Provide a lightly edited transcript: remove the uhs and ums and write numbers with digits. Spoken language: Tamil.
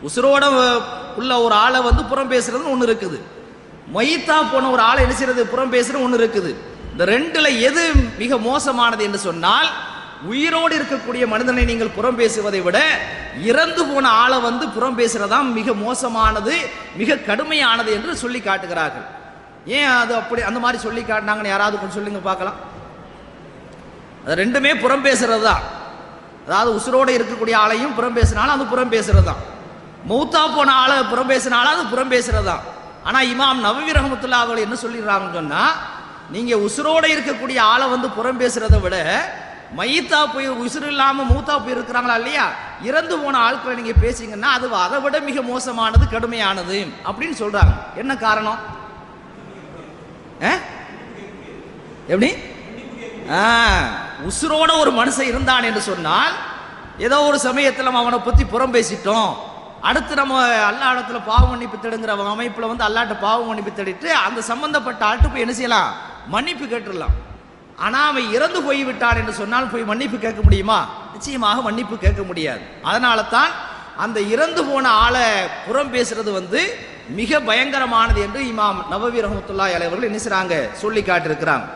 உசுரோட உள்ள ஒரு ஆளை வந்து புறம் பேசுறதுன்னு ஒன்று இருக்குது, மைத்தா போன ஒரு ஆளை என்ன செய்யறது புறம் பேசுறது ஒன்று இருக்குது. இந்த ரெண்டுல எது மிக மோசமானது என்று சொன்னால், உயிரோடு இருக்கக்கூடிய மனிதனை நீங்கள் புறம் பேசுவதை விட இறந்து போன ஆளை வந்து புறம் பேசுறதாம் மிக மோசமானது, மிக கடுமையானது என்று சொல்லி காட்டுகிறார்கள். ஏன் அது அப்படி அந்த மாதிரி சொல்லி காட்டினாங்கன்னு யாராவது கொஞ்சம் சொல்லுங்க பார்க்கலாம். அது ரெண்டுமே புறம் பேசுறது தான். அதாவது உசுரோடு இருக்கக்கூடிய ஆளையும் புறம் பேசினாலும் அது புறம் பேசுறது தான், மௌத்தா போன ஆளை புறம் பேசினாலும் அது புறம் பேசுறது தான். ஆனா இமாம் நவவி ரஹ்மத்துல்லாஹி அவர்கள் என்ன சொல்லிடுறாங்கன்னு சொன்னா, நீங்க உசுரோட இருக்கக்கூடிய ஆளை வந்து புறம் பேசுறதை விட மைத்தா போய் உசுறு இல்லாம மூத்தா போய் இருக்கிறாங்களா இல்லையா, இறந்து போன ஆட்களை நீங்க பேசிங்கன்னா அது அதை விட மிக மோசமானது, கடுமையானது அப்படின்னு சொல்றாங்க. என்ன காரணம்? எப்படி? உசுரோட ஒரு மனுஷன் இருந்தான் என்று சொன்னால், ஏதோ ஒரு சமயத்தில் நம்ம அவனை பத்தி புறம் பேசிட்டோம், அடுத்து நம்ம அல்லா இடத்துல பாவ மன்னிப்பு தேடுங்கிற அமைப்புல வந்து அல்லாட்ட பாவ மன்னிப்பு தேடிட்டு அந்த சம்பந்தப்பட்ட ஆட்டு போய் என்ன செய்யலாம், மன்னிப்பு கேட்டுடலாம். ஆனா அவன் இறந்து போய் விட்டான் என்று சொன்னால் போய் மன்னிப்பு கேட்க முடியுமா? நிச்சயமாக மன்னிப்பு கேட்க முடியாது. அதனால தான் அந்த இறந்து போன ஆளை புறம் பேசுறது வந்து மிக பயங்கரமானது என்று இமாம் நவவி ரஹ்மத்துல்லாஹி அலைஹி அவர்கள் என்ன செய்றாங்க சொல்லி காட்டியிருக்கிறாங்க.